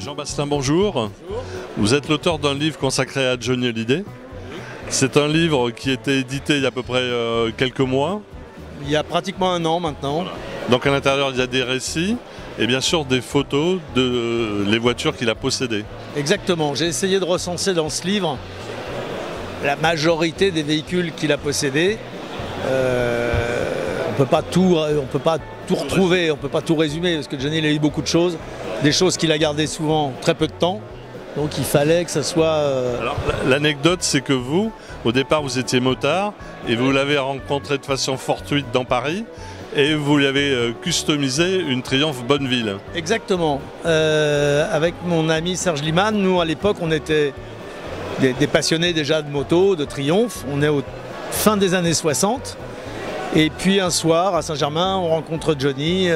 Jean Basselin, bonjour. Bonjour. Vous êtes l'auteur d'un livre consacré à Johnny Hallyday. C'est un livre qui a été édité il y a à peu près quelques mois. Il y a pratiquement un an maintenant. Voilà. Donc à l'intérieur, il y a des récits et bien sûr des photos de les voitures qu'il a possédées. Exactement. J'ai essayé de recenser dans ce livre la majorité des véhicules qu'il a possédés. On peut pas tout retrouver, on ne peut pas tout résumer parce que Johnny il a eu beaucoup de choses, des choses qu'il a gardées souvent très peu de temps. Donc il fallait que ça soit... Alors l'anecdote, c'est que vous, au départ, vous étiez motard et vous l'avez rencontré de façon fortuite dans Paris et vous lui avez customisé une Triumph Bonneville. Exactement. Avec mon ami Serge Liman, nous à l'époque, on était des passionnés déjà de moto, de Triumph. On est au fin des années 60. Et puis un soir, à Saint-Germain, on rencontre Johnny.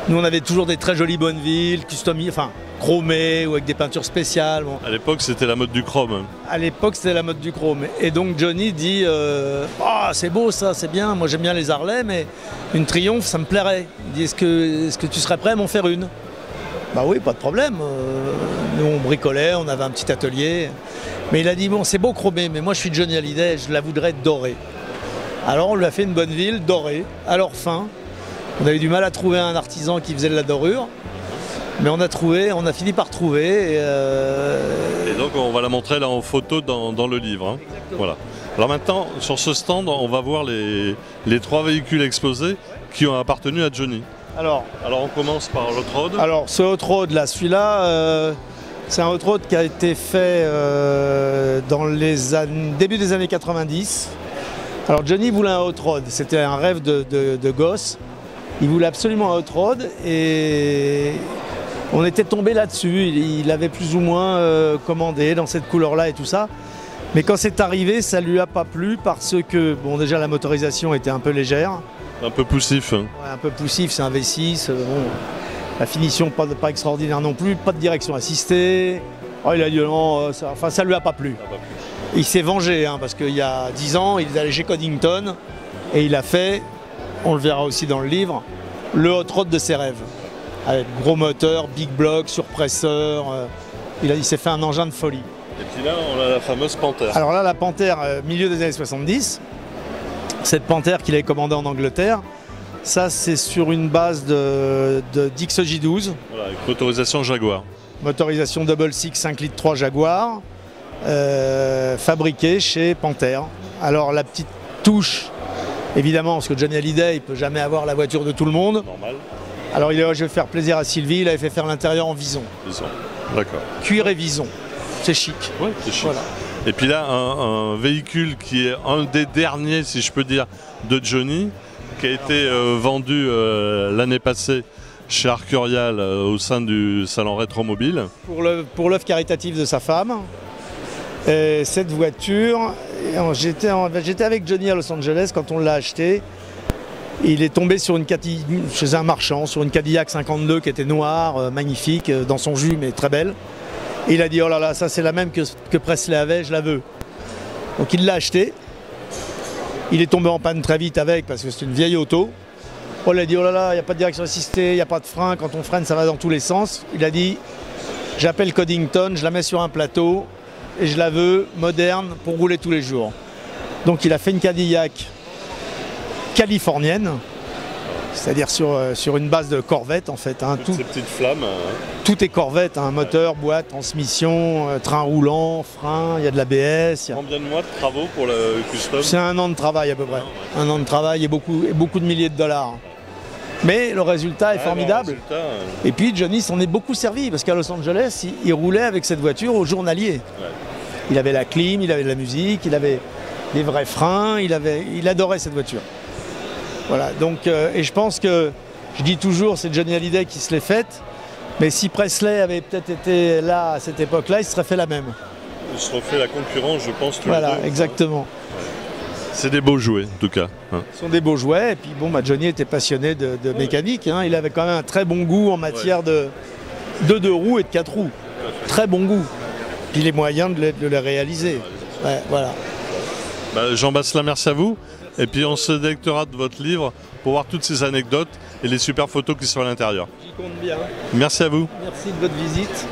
Nous, on avait toujours des très jolies Bonneville, customisées, enfin chromées ou avec des peintures spéciales. Bon. À l'époque, c'était la mode du chrome. À l'époque, c'était la mode du chrome. Et donc Johnny dit oh, c'est beau ça, c'est bien, moi j'aime bien les Harley, mais une Triumph, ça me plairait. Il dit est-ce que tu serais prêt à m'en faire une? Bah oui, pas de problème. Nous, on bricolait, on avait un petit atelier. Mais il a dit bon, c'est beau chromé, mais moi je suis Johnny Hallyday, je la voudrais dorée. Alors on lui a fait une Bonneville dorée, à leur fin. On a eu du mal à trouver un artisan qui faisait de la dorure, mais on a fini par trouver. Et donc on va la montrer là en photo dans le livre. Hein. Voilà. Alors maintenant, sur ce stand, on va voir les trois véhicules exposés qui ont appartenu à Johnny. Alors on commence par l'Hot Rod. Alors ce Hot Rod là, celui-là, c'est un Hot Rod qui a été fait dans début des années 90. Alors Johnny voulait un Hot Rod, c'était un rêve de gosse. Il voulait absolument un Hot Rod et on était tombé là-dessus. Il avait plus ou moins commandé dans cette couleur-là et tout ça. Mais quand c'est arrivé, ça ne lui a pas plu parce que, bon, déjà la motorisation était un peu légère. Un peu poussif. Hein. Ouais, un peu poussif, c'est un V6. Bon, la finition pas extraordinaire non plus, pas de direction assistée. Oh, il a dit non, ça lui a pas plu. Il s'est vengé hein, parce qu'il y a 10 ans, il est allé chez Coddington et il a fait, on le verra aussi dans le livre, le Hot Rod de ses rêves. Avec gros moteur, big block, surpresseur. Il s'est fait un engin de folie. Et puis là, on a la fameuse Panthère. Alors là, la Panthère, milieu des années 70. Cette Panthère qu'il avait commandée en Angleterre, ça c'est sur une base de d'XJ12. Voilà, avec motorisation Jaguar. Motorisation double six 5 litres 3 Jaguar, fabriquée chez Panthère. Alors la petite touche, évidemment, parce que Johnny Hallyday, il ne peut jamais avoir la voiture de tout le monde. Normal. Alors il a dit, je vais faire plaisir à Sylvie, il avait fait faire l'intérieur en vison. Vison, d'accord. Cuir et vison, c'est chic. Oui, c'est chic. Voilà. Et puis là, un véhicule qui est un des derniers, si je peux dire, de Johnny, qui a été vendu l'année passée chez Arcurial au sein du salon Rétromobile. Pour l'œuvre caritative de sa femme. Et cette voiture, j'étais avec Johnny à Los Angeles quand on l'a acheté. Il est tombé sur chez un marchand, sur une Cadillac 52 qui était noire, magnifique, dans son jus, mais très belle. Et il a dit, oh là là, ça c'est la même que Presley avait, je la veux. Donc il l'a acheté. Il est tombé en panne très vite avec, parce que c'est une vieille auto. On lui a dit, oh là là, il n'y a pas de direction assistée, il n'y a pas de frein, quand on freine ça va dans tous les sens. Il a dit, j'appelle Coddington, je la mets sur un plateau et je la veux moderne pour rouler tous les jours. Donc il a fait une Cadillac californienne, c'est-à-dire sur une base de Corvette en fait. Hein, toutes ces petites flammes. Tout est Corvette, hein, moteur, boîte, transmission, train roulant, frein, il y a de l'ABS. Combien de mois de travaux pour le custom? C'est 1 an de travail à peu près. 1 an de travail et beaucoup de milliers de dollars. Mais le résultat est formidable. Et puis Johnny s'en est beaucoup servi parce qu'à Los Angeles, il roulait avec cette voiture au journalier. Ouais. Il avait la clim, il avait de la musique, il avait des vrais freins, il adorait cette voiture. Voilà, donc, et je pense que, je dis toujours, c'est Johnny Hallyday qui se l'est faite, mais si Presley avait peut-être été là à cette époque-là, il se serait fait la même. Il se refait la concurrence, je pense. Voilà, exactement. C'est des beaux jouets, en tout cas. Hein. Ce sont des beaux jouets, et puis bon, Johnny était passionné de mécanique, hein. Il avait quand même un très bon goût en matière de 2 roues et de 4 roues. Très bon goût. Puis les moyens de les réaliser. Ouais, voilà. Jean Basselin, merci à vous. Et puis on se délectera de votre livre pour voir toutes ces anecdotes et les super photos qui sont à l'intérieur. J'y compte bien. Merci à vous. Merci de votre visite.